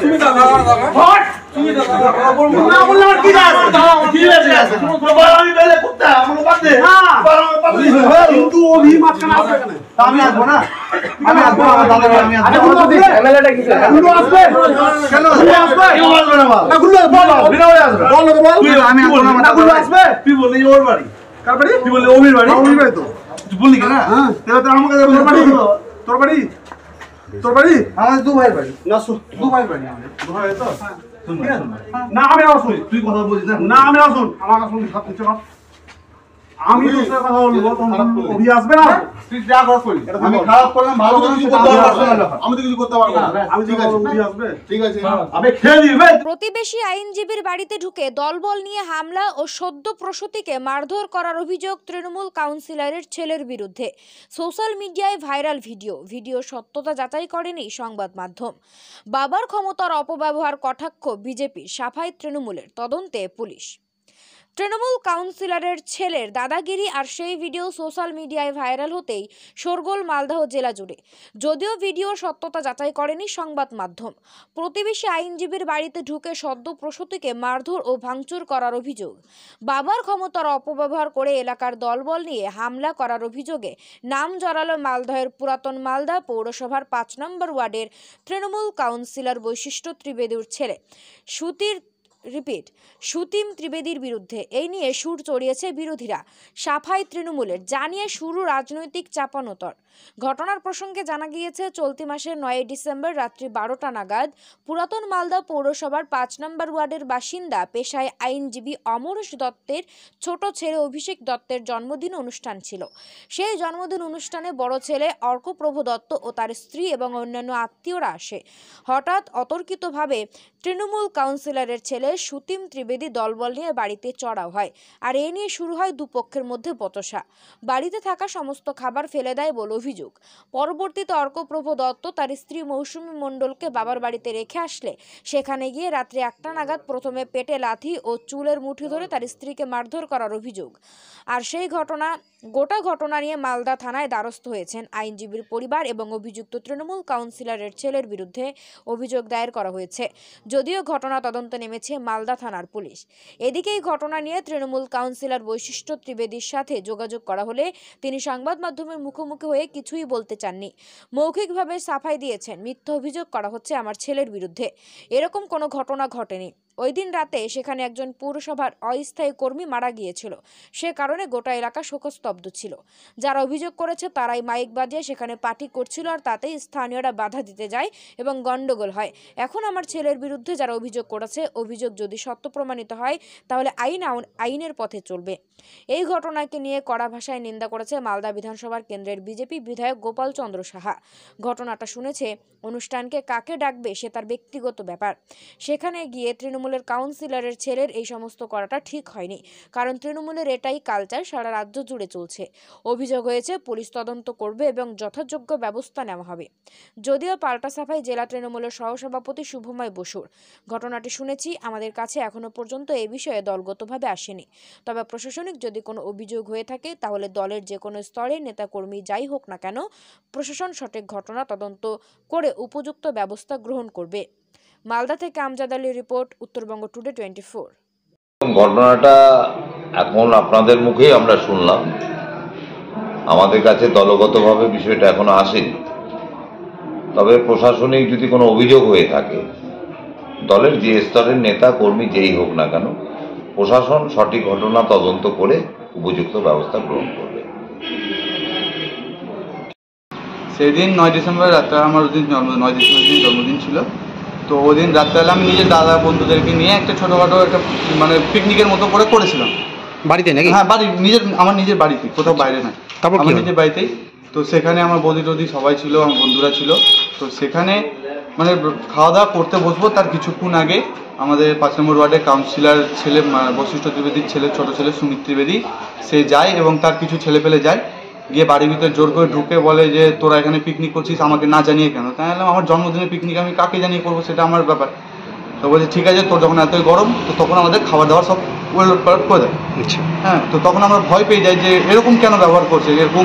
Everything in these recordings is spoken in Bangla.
তুমি দাদা হট তুমি দাদা না বললে আর কি আছে আমি বেলে কুত্তা আমাকে বাদ দে কিন্তু অভিমান কেন আসবে কেন আমি আসবো না আমি আসবো আমার দাদা আমি আসবো এমএলএটা কি গুলো আসবে কেন আসবে কেউ আসবে না না গুলো বল বিনা হয়ে আসবে বল বল আমি আসবো না গুলো আসবে তুই বললি ওর বাড়ি কার বাড়ি তুই বললি ওমির বাড়ি ওমির বাড়ি তো তুই বললি কেন তাহলে তো আমাকে তোর বাড়ি আমাদের দু ভাইয়ের বাড়ি না দু ভাইয়ের বাড়ি আমাদের দু ভাই তো না আমি আসুন তুই কথা বলিস না আমি আসুন আমার আসুন সব কিছু আমি তোর সাথে কথা বলবো অভি আসবে না তুই যা কর করি আমি খারাপ করলাম ভালো করলাম আমি তো কিছু করতে পারবো না আমি ঠিক আছে অভি আসবে ঠিক আছে আমি খেয়ে দিবে। প্রতিবেশী আইনজীবীর বাড়িতে ঢুকে দলবল নিয়ে হামলা ও সদ্য প্রসূতিকে মারধর করার অভিযোগ তৃণমূল কাউন্সিলরের ছেলের বিরুদ্ধে। সোশ্যাল মিডিয়ায় ভাইরাল ভিডিও সত্যতা যাচাই করেনি সংবাদ মাধ্যম। বাবার ক্ষমতার অপব্যবহার কটাক্ষ বিজেপির, সাফাই তৃণমূলের, তদন্তে পুলিশ। তৃণমূল কাউন্সিলরের ছেলের দাদাগিরি আর সেই ভিডিও সোশ্যাল মিডিয়ায় ভাইরাল হতেই শোরগোল মালদহ জেলা জুড়ে। যদিও ভিডিওর সত্যতা যাচাই করেনি সংবাদ মাধ্যম। প্রতিবেশী আইনজীবীর বাড়িতে ঢুকে সদ্য প্রসূতিকে মারধর ও ভাঙচুর করার অভিযোগ, বাবার ক্ষমতার অপব্যবহার করে এলাকার দলবল নিয়ে হামলা করার অভিযোগে নাম জড়ালো মালদহের পুরাতন মালদা পৌরসভার ৫ নম্বর ওয়ার্ডের তৃণমূল কাউন্সিলর বৈশিষ্ট্য ত্রিবেদীর ছেলে সুতিম ত্রিবেদীর বিরুদ্ধে। এই নিয়ে সুর চড়িয়েছে বিরোধীরা, সাফাই তৃণমূলের, জানিয়ে শুরু রাজনৈতিক চাপানোতর। ঘটনার প্রসঙ্গে জানা গিয়েছে, চলতি মাসের ৯ ডিসেম্বর রাত্রি ১২টা নাগাদ পুরাতন মালদা পৌরসভার ৫ নম্বর ওয়ার্ডের বাসিন্দা পেশায় আইনজীবী অমরেশ দত্তের ছোট ছেলে অভিষেক দত্তের জন্মদিন অনুষ্ঠান ছিল। সেই জন্মদিন অনুষ্ঠানে বড় ছেলে অর্কপ্রভ দত্ত ও তার স্ত্রী এবং অন্যান্য আত্মীয়রা আসে। হঠাৎ অতর্কিতভাবে তৃণমূল কাউন্সিলরের ছেলে সুতিম ত্রিবেদী দলবল নিয়ে বাড়িতে চড়াও হয়, আর এ নিয়ে শুরু হয় দুপক্ষের মধ্যে বচসা। বাড়িতে থাকা সমস্ত খাবার ফেলে দেয় বলে অভিযোগ। পরবর্তীতে অর্কপ্রভ দত্ত তার স্ত্রী মৌসুমী মণ্ডলকে বাবার বাড়িতে রেখে আসলে সেখানে গিয়ে রাত্রি ১টা নাগাদ প্রথমে পেটে লাথি ও চুলের মুঠি ধরে তার স্ত্রীকে মারধর করার অভিযোগ। আর সেই গোটা ঘটনা নিয়ে মালদা থানায় দ্বারস্থ হয়েছেন আইনজীবীর পরিবার এবং অভিযুক্ত তৃণমূল কাউন্সিলরের ছেলের বিরুদ্ধে অভিযোগ দায়ের করা হয়েছে। যদিও ঘটনা তদন্তে নেমেছে মালদা থানার পুলিশ। এদিকে এই ঘটনা নিয়ে তৃণমূল কাউন্সিলর বৈশিষ্ট্য ত্রিবেদীর সাথে যোগাযোগ করা হলে তিনি সংবাদ মাধ্যমের মুখোমুখি হয়ে কিছুই বলতে চাননি। মৌখিকভাবে সাফাই দিয়েছেন, মিথ্যা অভিযোগ করা হচ্ছে আমার ছেলের বিরুদ্ধে, এরকম কোনো ঘটনা ঘটেনি। ওই দিন রাতে সেখানে একজন পৌরসভার অস্থায়ী কর্মী মারা গিয়েছিল, সে কারণে গোটা এলাকা শোকস্তব্ধ ছিল। যারা অভিযোগ করেছে তারাই মাইক বাজিয়ে সেখানে পার্টি করছিল, আর তাতেই স্থানীয়রা বাধা দিতে যায় এবং গন্ডগোল হয়। এখন আমার ছেলের বিরুদ্ধে যারা অভিযোগ করেছে, অভিযোগ যদি সত্য প্রমাণিত হয় তাহলে আইনের পথে চলবে। এই ঘটনাকে নিয়ে কড়া ভাষায় নিন্দা করেছে মালদা বিধানসভার কেন্দ্রের বিজেপি বিধায়ক গোপাল চন্দ্র সাহা। ঘটনাটা শুনেছে, অনুষ্ঠানকে কাকে ডাকবে সে তার ব্যক্তিগত ব্যাপার। সেখানে গিয়ে তৃণমূলের কাউন্সিলরের ছেলের এই সমস্ত করাটা ঠিক হয়নি, কারণ তৃণমূলের এটাই কালচার, সারা রাজ্য জুড়ে চলছে। অভিযোগ হয়েছে, পুলিশ তদন্ত করবে এবং যথাযোগ্য ব্যবস্থা নেওয়া হবে। যদিও পাল্টা সাফাই জেলা তৃণমূলের সহসভাপতি শুভময় বসুর, ঘটনাটি শুনেছি, আমাদের কাছে এখনো পর্যন্ত এ বিষয়ে দলগতভাবে আসেনি। তবে প্রশাসনিক যদি কোনো অভিযোগ হয়ে থাকে তাহলে দলের যে কোনো স্তরে নেতাকর্মী যাই হোক না কেন, প্রশাসন সঠিক ঘটনা তদন্ত করে উপযুক্ত ব্যবস্থা গ্রহণ করবে। মালদা থেকে আমজাদ আলীর রিপোর্ট, উত্তরবঙ্গ টুডে 24। ঘটনাটা এখন আপনাদের মুখেই আমরা শুনলাম, আমাদের কাছে দলগতভাবে বিষয়টা এখনো আসেনি। তবে প্রশাসনিক যদি কোনো অভিযোগ হয়ে থাকে, দলের যে স্তরের নেতা কর্মী যেই হোক না কেন, প্রশাসন সঠিক ঘটনা তদন্ত করে উপযুক্ত ব্যবস্থা গ্রহণ করবে। সেদিন ৯ ডিসেম্বর রাত্রে আমার 9 ডিসেম্বর জন্মদিন ছিল। তো ওই দিন রাত্রেবেলা আমি নিজের দাদা বন্ধুদেরকে নিয়ে একটা ছোটোখাটো একটা মানে পিকনিকের মতো করে করেছিলাম বাড়িতে নাকি। হ্যাঁ, আমার নিজের বাড়িতে, কোথাও বাইরে নয়, আমার নিজের বাড়িতেই। তো সেখানে আমার বৌদি টদি সবাই ছিল, আমার বন্ধুরা ছিল। তো সেখানে মানে খাওয়া দাওয়া করতে বসবো তার কিছুক্ষণ আগে আমাদের ৫ নম্বর ওয়ার্ডের কাউন্সিলর ছেলে বৈশিষ্ট্য ত্রিবেদীর ছেলে, ছোট ছেলে সুমিত ত্রিবেদী, সে যায় এবং তার কিছু ছেলে পেলে যায়, গিয়ে বাড়ির ভিতরে জোর করে ঢুকে বলে যে তোরা এখানে পিকনিক করছিস, আমাকে না জানিয়ে কেন? তাই বললাম আমার জন্মদিনের পিকনিক আমি কাকে জানিয়ে করবো, সেটা আমার ব্যাপার। তো বলছে ঠিক আছে, তোর যখন এতই গরম, তো তখন আমাদের খাবার দাবার সব ওলট পালট করে দেয়। হ্যাঁ, তো তখন আমরা ভয় পেয়ে যাই যে এরকম কেন ব্যবহার করছে, এরকম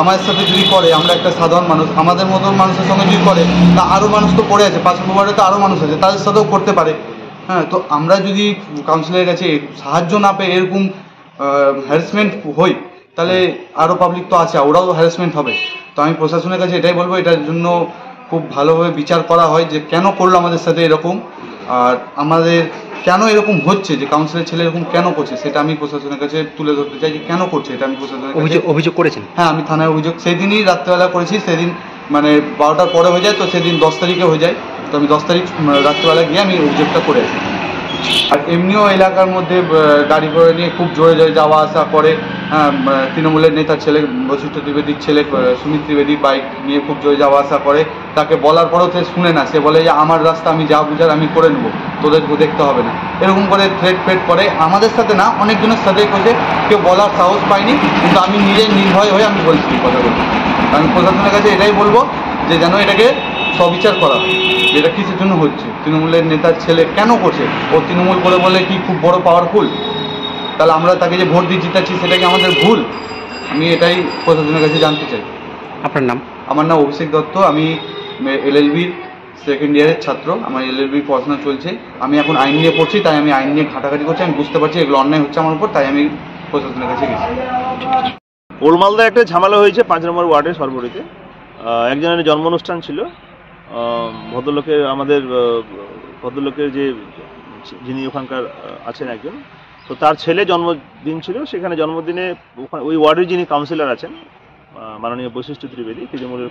আমাদের সাথে যদি করে, আমরা একটা সাধারণ মানুষ, আমাদের মতো মানুষের সঙ্গে যদি করে, তা আরও মানুষ তো পড়ে আছে, 5 নম্বর ওয়ার্ডে তো আরও মানুষ আছে, তাদের সাথেও করতে পারে। হ্যাঁ, তো আমরা যদি কাউন্সিলরের কাছে সাহায্য না পেয়ে এরকম হ্যারাসমেন্ট হই, তাহলে আরও পাবলিক তো আছে, ওরাও হ্যারাসমেন্ট হবে। তো আমি প্রশাসনের কাছে এটাই বলবো, এটার জন্য খুব ভালোভাবে বিচার করা হয় যে কেন করলো আমাদের সাথে এরকম, আর আমাদের কেন এরকম হচ্ছে, যে কাউন্সিলের ছেলে এরকম কেন করছে, সেটা আমি প্রশাসনের কাছে তুলে ধরতে চাই যে কেন করছে এটা। আমি প্রশাসনের কাছে অভিযোগ করেছেন? হ্যাঁ, আমি থানায় অভিযোগ সেদিনই রাত্রেবেলা করেছি, সেদিন মানে 12টার পরে হয়ে যায়, তো সেদিন 10 তারিখে হয়ে যায়, তো আমি 10 তারিখ রাত্রেবেলা গিয়ে আমি অভিযোগটা করে আসি। আর এমনিও এলাকার মধ্যে গাড়ি করে নিয়ে খুব জোরে জোরে যাওয়া আসা করে। হ্যাঁ, তৃণমূলের নেতার ছেলে বশিষ্ঠ ত্রিবেদীর ছেলে সুমিত ত্রিবেদী বাইক নিয়ে খুব জোরে যাওয়া আসা করে, তাকে বলার পরেও সে শুনে না, সে বলে যে আমার রাস্তা আমি যা বুঝার আমি করে নেবো, তোদেরকে দেখতে হবে না, এরকম করে থ্রেট করে। আমাদের সাথে না, অনেকজনের সাথে করছে, কেউ বলার সাহস পায়নি, কিন্তু আমি নিজে নির্ভয় হয়ে আমি বলছি কথাগুলো। আমি প্রশাসনের কাছে এটাই বলবো যে যেন এটাকে সবিচার করা হয়, যেটা কিসের জন্য হচ্ছে, তৃণমূলের নেতার ছেলে কেন করছে, ও তৃণমূল করে বলে কি খুব বড় পাওয়ারফুল, তাহলে আমরা তাকে যে ভোট দিয়ে জিতাচ্ছি সেটা কি আমাদের ভুল? আমি এটাই প্রশাসনের কাছে জানতে চাই। আপনার নাম? আমার নাম অভিষেক দত্ত, আমি LLBর সেকেন্ড ইয়ারের ছাত্র, আমার LLB পড়াশোনা চলছে, আমি এখন আইন নিয়ে পড়ছি, তাই আমি আইন নিয়ে ঘাটাঘাটি করছি, আমি বুঝতে পারছি এগুলো অন্যায় হচ্ছে আমার উপর, তাই আমি প্রশাসনের কাছে গেছি। ওল্ড মালদায় একটা ঝামেলা হয়েছে 5 নম্বর ওয়ার্ডের সর্বরিতে। একজনের জন্ম অনুষ্ঠান ছিল, ভদ্রলোকের, আমাদের ভদ্রলোকের যিনি ওখানকার আছেন একজন, তো তার ছেলে জন্মদিন ছিল, সেখানে জন্মদিনে ওই ওয়ার্ডের যিনি কাউন্সিলর আছেন মাননীয় বশিষ্ঠ ত্রিবেদী, তৃণমূলের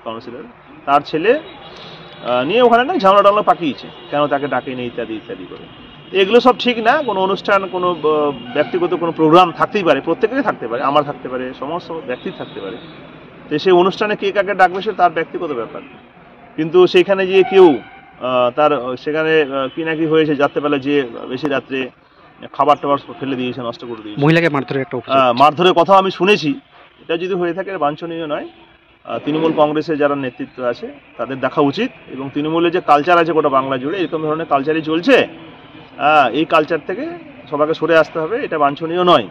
কাউন্সিলর, তার ছেলে নিয়ে ওখানে না ঝামেলা টামলা পাকিয়েছে, কেন তাকে ডাকেনি ইত্যাদি ইত্যাদি করে। এগুলো সব ঠিক না। কোনো অনুষ্ঠান, কোনো ব্যক্তিগত কোনো প্রোগ্রাম থাকতেই পারে, প্রত্যেকেরই থাকতে পারে, আমার থাকতে পারে, সমস্ত ব্যক্তির থাকতে পারে, তো সেই অনুষ্ঠানে কে কাকে ডাকবে সে তার ব্যক্তিগত ব্যাপার। কিন্তু সেখানে যে কেউ তার সেখানে কি না কি হয়েছে, রাত্রেবেলা যে বেশি রাত্রে খাবার টাবার ফেলে দিয়েছে, নষ্ট করে দিয়েছে, মহিলাকে মারধরের একটা মারধরের কথা আমি শুনেছি। এটা যদি হয়ে থাকে বাঞ্ছনীয় নয়। তৃণমূল কংগ্রেসের যারা নেতৃত্ব আছে তাদের দেখা উচিত, এবং তৃণমূলের যে কালচার আছে গোটা বাংলা জুড়ে এরকম ধরনের কালচারই চলছে, এই কালচার থেকে সবাইকে সরে আসতে হবে, এটা বাঞ্ছনীয় নয়।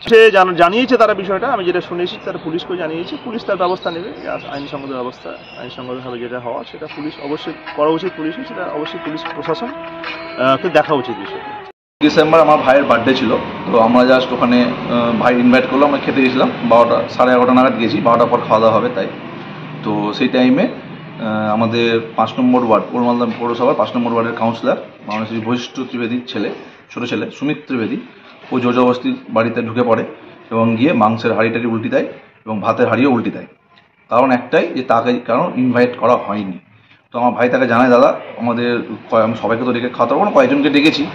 সে জানিয়েছে তারা বিষয়টা, আমি যেটা শুনেছি তারা পুলিশকেও জানিয়েছে, পুলিশ তার ব্যবস্থা নেবে, আইনসঙ্গত ব্যবস্থা, আইনসঙ্গতভাবে যেটা হওয়া সেটা পুলিশ অবশ্যই করা উচিত, পুলিশের সেটা অবশ্যই পুলিশ প্রশাসনকে দেখা উচিত বিষয়টা। ডিসেম্বর আমার ভাইয়ের বার্থডে ছিল, তো আমরা জাস্ট ওখানে ভাই ইনভাইট করলো, আমরা খেতে গেছিলাম, 12টা 11:30 নাগাদ গেছি, 12টার পর খাওয়া দাওয়া হবে তাই। তো সেই টাইমে আমাদের 5 নম্বর ওয়ার্ড, ওল্ড মালদা পৌরসভার 5 নম্বর ওয়ার্ডের কাউন্সিলর মাননীয় শ্রী বশিষ্ঠ ত্রিবেদীর ছেলে, ছোটো ছেলে সুমিত ত্রিবেদী, ও জোরজবস্তির বাড়িতে ঢুকে পড়ে এবং গিয়ে মাংসের হাঁড়িটারি উল্টি দেয় এবং ভাতের হাঁড়িও উল্টি দেয়। কারণ একটাই, যে তাকে কারণ ইনভাইট করা হয়নি। তো আমার ভাই তাকে জানায়, দাদা আমাদের আমি সবাইকে তো ডেকে খাওয়াতে পারবো না, কয়েকজনকে ডেকেছি,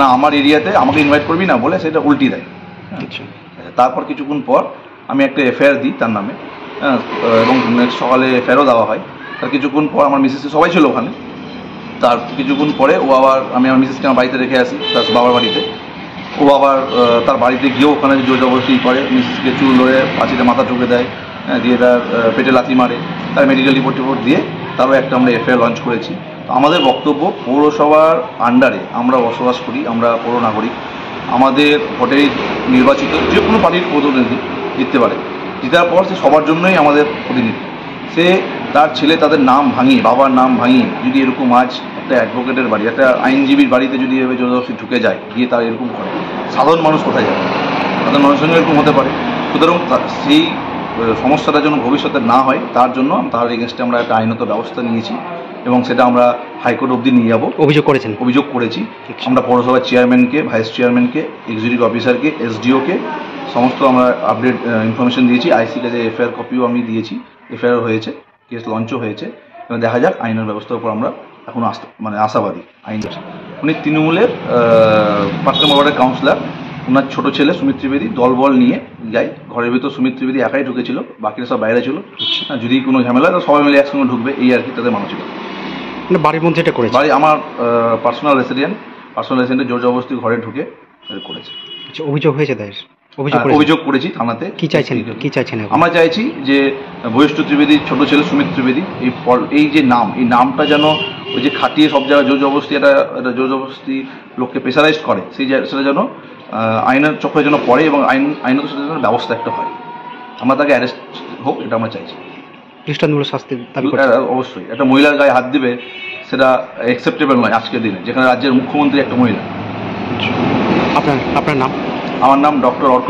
না আমার এরিয়াতে আমাকে ইনভাইট করবি না বলে সেটা উল্টি দেয়। তারপর কিছুক্ষণ পর আমি একটা FIR দিই তার নামে, এবং নেক্সট সকালে FIRও দেওয়া হয়। তার কিছুক্ষণ পর আমার মিসেসকে সবাই ছিল ওখানে, তার কিছুক্ষণ পরে ও আবার, আমি আমার মিসেসকে আমার বাড়িতে রেখে আসি, তার বাবার বাড়িতে, ও আবার তার বাড়িতে গিয়েও ওখানে জোর জবরদস্তি করে, মিসেসকে চুল ধরে পাঁচিতে মাথা ঠুকে দেয়, দিয়ে তার পেটে লাথি মারে, তার মেডিকেল রিপোর্ট দিয়ে তারও একটা আমরা FIR লঞ্চ করেছি। তো আমাদের বক্তব্য, পৌরসভার আন্ডারে আমরা বসবাস করি, আমরা পৌর নাগরিক, আমাদের ভোটেই নির্বাচিত যে কোনো পার্টির প্রতিনিধি জিততে পারে, জেতার পর সে সবার জন্যই আমাদের প্রতিনিধি। সে তার ছেলে তাদের নাম ভাঙিয়ে, বাবার নাম ভাঙিয়ে যদি এরকম আজ একটা অ্যাডভোকেটের বাড়ি, একটা আইনজীবীর বাড়িতে যদি এভাবে জোরজবস্তি ঢুকে যায়, গিয়ে তার এরকম করে, সাধারণ মানুষ কোথায় যাবে? সাধারণ মানুষের সঙ্গে এরকম হতে পারে। সুতরাং সেই সমস্যাটা যেন ভবিষ্যতে না হয় তার জন্য তার এগেনস্টে আমরা একটা আইনত ব্যবস্থা নিয়েছি, এবং সেটা আমরা হাইকোর্ট অবধি নিয়ে যাবো। অভিযোগ করেছি আমরা পৌরসভার চেয়ারম্যানকে, ভাইস চেয়ারম্যানকে, এক্সিকিউটিভ অফিসারকে, SDO-কে সমস্ত আমরা আপডেট ইনফরমেশন দিয়েছি। IC-র কাছে FIR কপিও আমি দিয়েছি, FIR হয়েছে, কেস লঞ্চও হয়েছে, এবং দেখা যাক আইনের ব্যবস্থার উপর আমরা এখন আশাবাদী। আইন উনি তৃণমূলের 5 নম্বর ওয়ার্ডের কাউন্সিলর, ওনার ছোটো ছেলে সুমিত ত্রিবেদী দলবল নিয়ে যায়, ঘরের ভিতর সুমিত ত্রিবেদী একাই ঢুকেছিল, বাকিরা সব বাইরে ছিল, যদি কোনো ঝামেলা তো সবাই মিলে একসঙ্গে ঢুকবে, এই আর কি তাদের মানসিকতা। বাড়ির মধ্যে এটা করেছে, বাড়ি আমার পার্সোনাল রেসিডেন্টে জোর জবরদস্তি ঘরে ঢুকে করেছে। অভিযোগ হয়েছে দায়ের, অভিযোগ করেছি থানাতে। কি চাইছেন? আমরা চাইছি যে বশিষ্ঠ ত্রিবেদীর ছোটো ছেলে সুমিত ত্রিবেদী, এই যে নাম, এই নামটা যেন ওই যে খাটিয়ে সব জায়গায় জোর জবরদস্তি, এটা জোর জবরদস্তি লোককে প্রেসারাইজ করে, সেটা যেন আইনের চক্রে যেন পড়ে, এবং আইনত সেটা যেন ব্যবস্থা একটা হয়। আমরা তাকে অ্যারেস্ট হোক, এটা আমরা চাইছি। দৃষ্টান্তমূলক শাস্তি দাবি করছেন? অবশ্যই, একটা মহিলার গায়ে হাত দিবে সেটা অ্যাকসেপ্টেবল নয় আজকের দিনে, যেখানে রাজ্যের মুখ্যমন্ত্রী একটা মহিলা। আপনার নাম? আমার নাম ডক্টর অর্ক।